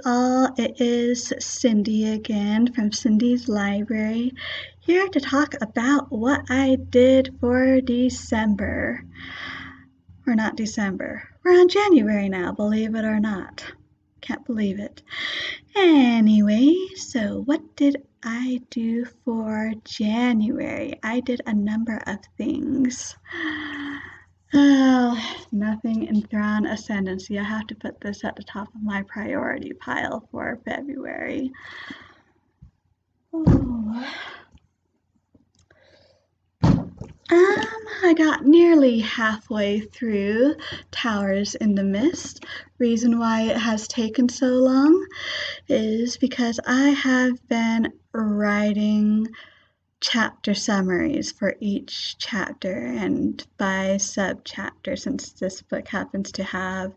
all, it is Cindy again from Cindy's Library, here to talk about what I did for December. Or not December. We're on January now, believe it or not. Can't believe it. Anyway, so what did I do for January? I did a number of things. Nothing in Thrawn Ascendancy. I have to put this at the top of my priority pile for February. I got nearly halfway through Towers in the Mist. Reason why it has taken so long is because I have been writing chapter summaries for each chapter and by sub-chapter, since this book happens to have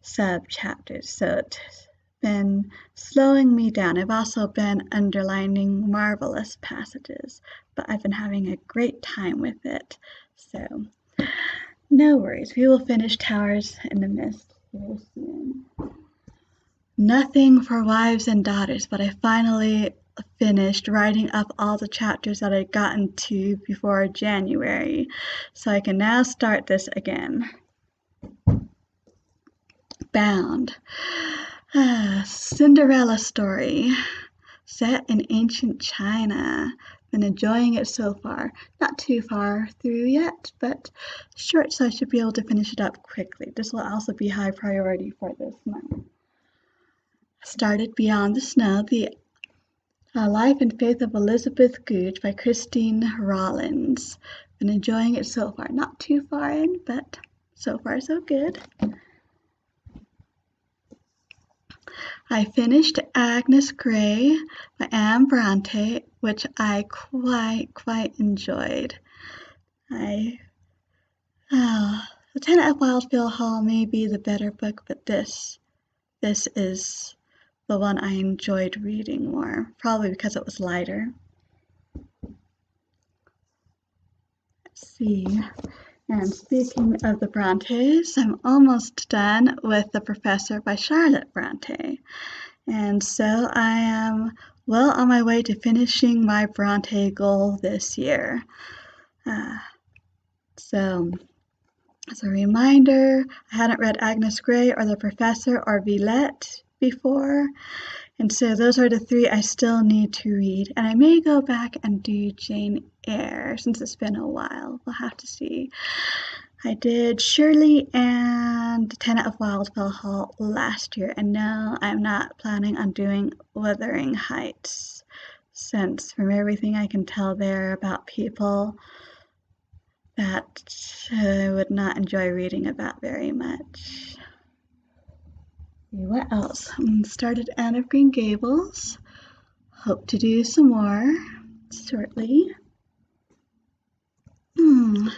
sub-chapters, so it's been slowing me down. I've also been underlining marvelous passages, but I've been having a great time with it, so no worries. We will finish Towers in the Mist very soon. Nothing for Wives and Daughters, but I finally finished writing up all the chapters that I'd gotten to before January, so I can now start this again. Bound. Cinderella story set in ancient China. Been enjoying it so far. Not too far through yet, but short, so I should be able to finish it up quickly. This will also be high priority for this month. Started Beyond the Snow, the Life and Faith of Elizabeth Googe by Christine Rollins. Been enjoying it so far. Not too far in, but so far so good. I finished Agnes Grey by Anne Bronte, which I quite enjoyed. The Lieutenant of Wildfield Hall may be the better book, but this is the one I enjoyed reading more, probably because it was lighter. Let's see. And speaking of the Brontes, I'm almost done with The Professor by Charlotte Bronte. And so I am well on my way to finishing my Bronte goal this year. So as a reminder, I hadn't read Agnes Grey or The Professor or Villette before, and so those are the three I still need to read. And I may go back and do Jane Eyre since it's been a while. We'll have to see. I did Shirley and Lieutenant of Wildfell Hall last year, and no, I'm not planning on doing Wuthering Heights, since from everything I can tell there about people that I would not enjoy reading about very much. What else? Started Anne of Green Gables. Hope to do some more shortly. Then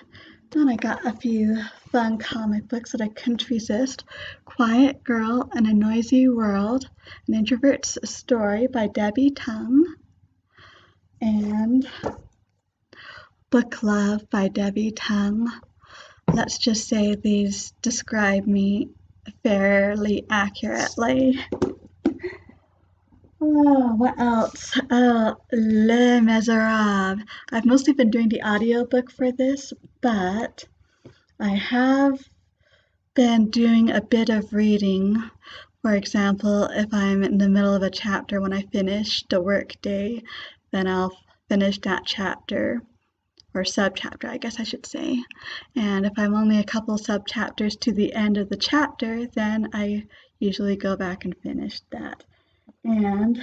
I got a few fun comic books that I couldn't resist. Quiet Girl in a Noisy World, An Introvert's Story by Debbie Tung, and Book Love by Debbie Tung. Let's just say these describe me fairly accurately. What else? Les Miserables. I've mostly been doing the audiobook for this, but I have been doing a bit of reading. For example, if I'm in the middle of a chapter when I finish the workday, then I'll finish that chapter, or subchapter, I guess I should say. And if I'm only a couple subchapters to the end of the chapter, then I usually go back and finish that. And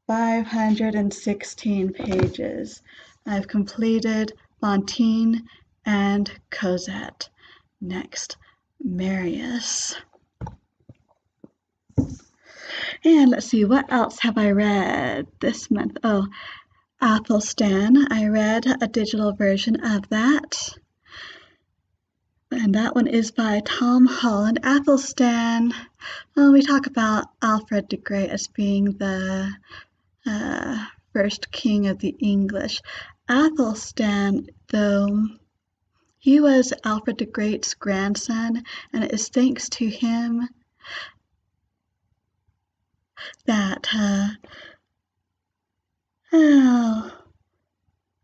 516 pages. I've completed Fantine and Cosette. Next, Marius. And let's see, what else have I read this month? Oh, Athelstan. I read a digital version of that. And that one is by Tom Holland. Athelstan, well, we talk about Alfred the Great as being the first king of the English. Athelstan, though, He was Alfred the Great's grandson, and it is thanks to him that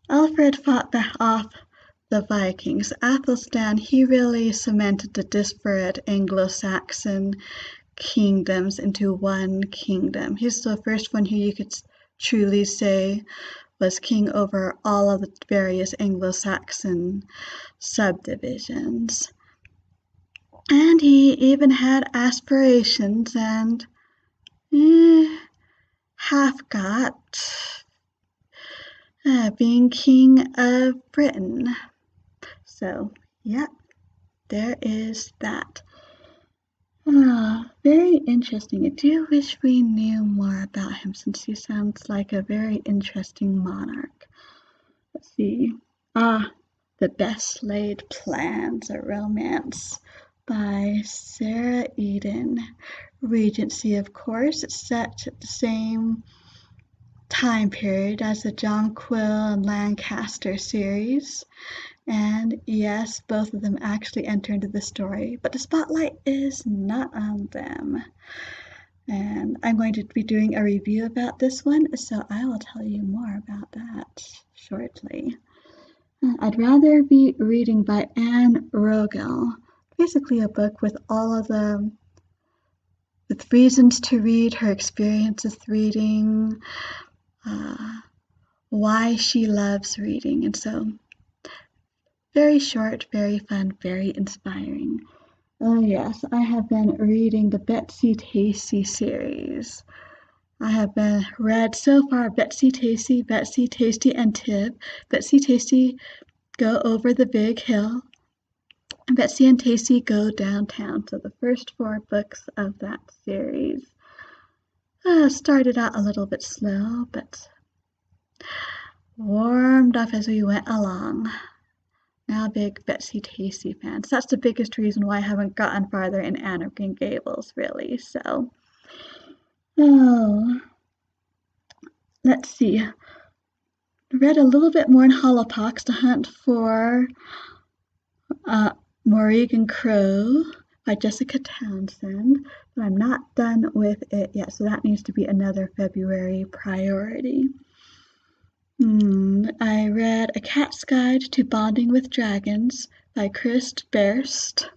Alfred fought off the Vikings. Athelstan, he really cemented the disparate Anglo-Saxon kingdoms into one kingdom. He's the first one who you could truly say was king over all of the various Anglo-Saxon subdivisions. And he even had aspirations and half got being king of Britain. So, yeah, there is that. Very interesting. I do wish we knew more about him since he sounds like a very interesting monarch. Let's see. The Best Laid Plans, a romance by Sarah Eden. Regency, of course. It's set at the same time period as the John Quill and Lancaster series. And yes, both of them actually enter into the story, but the spotlight is not on them. And I'm going to be doing a review about this one, so I will tell you more about that shortly. I'd rather be reading by Anne Rogel, basically a book with with reasons to read, her experiences reading, why she loves reading, and so very short, very fun, very inspiring. Oh yes, I have been reading the Betsy Tacy series. I have read so far Betsy Tacy, Betsy Tasty and Tib, Betsy Tasty Go Over the Big Hill, and Betsy and Tacy Go Downtown. So the first 4 books of that series. Started out a little bit slow, but warmed up as we went along. Now a big Betsy Tacy fan. So that's the biggest reason why I haven't gotten farther in Anne of Green Gables, really. So, let's see. Read a little bit more in Holopox to hunt for Morrigan Crow by Jessica Townsend, but I'm not done with it yet, so that needs to be another February priority. I read A Cat's Guide to Bonding with Dragons by Chris Berst.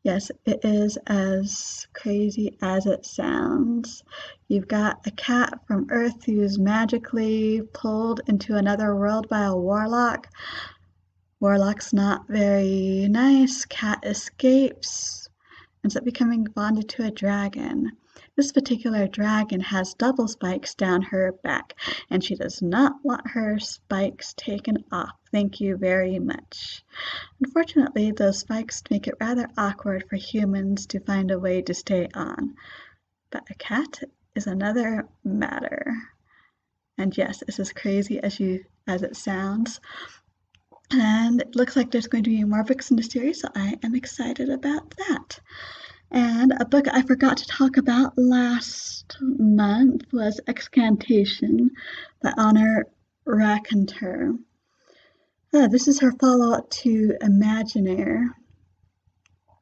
Yes, it is as crazy as it sounds. You've got a cat from Earth who's magically pulled into another world by a warlock. Warlock's not very nice. Cat escapes, ends up becoming bonded to a dragon. This particular dragon has double spikes down her back, and she does not want her spikes taken off. Thank you very much. Unfortunately, those spikes make it rather awkward for humans to find a way to stay on. But a cat is another matter. And yes, it's as crazy as it sounds. And it looks like there's going to be more books in the series, so I am excited about that. And a book I forgot to talk about last month was Excantation by Honor Raconteur. This is her follow-up to Imaginaire.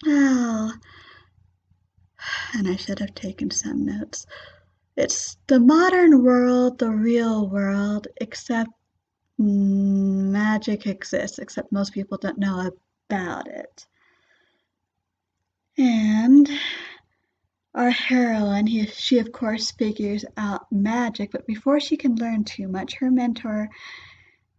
And I should have taken some notes. It's the modern world, the real world, except magic exists, except most people don't know about it. And our heroine, she of course figures out magic, but before she can learn too much, her mentor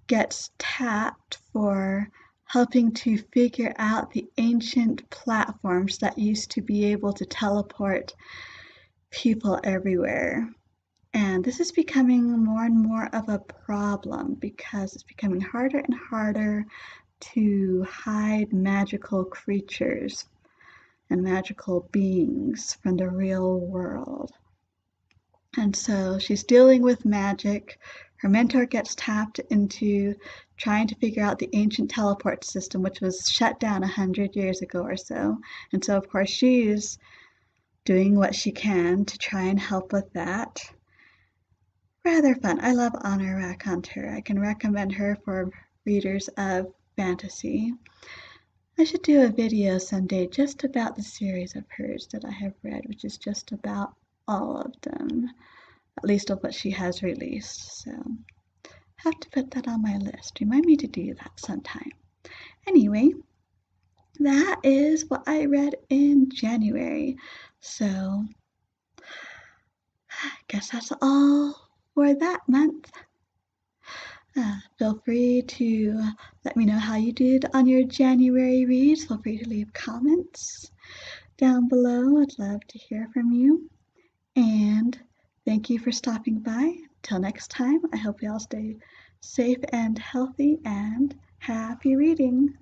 gets tapped for helping to figure out the ancient platforms that used to be able to teleport people everywhere. And this is becoming more and more of a problem because it's becoming harder and harder to hide magical creatures and magical beings from the real world. And so she's dealing with magic. Her mentor gets tapped into trying to figure out the ancient teleport system, which was shut down 100 years ago or so. And so, of course, she's doing what she can to try and help with that. Rather fun. I love Honor Raconteur. I can recommend her for readers of fantasy. I should do a video someday just about the series of hers that I have read, which is just about all of them, at least of what she has released. So have to put that on my list. Remind me to do that sometime. Anyway, that is what I read in January. So I guess that's all for that month. Feel free to let me know how you did on your January reads. Feel free to leave comments down below. I'd love to hear from you. And thank you for stopping by. Till next time, I hope you all stay safe and healthy and happy reading.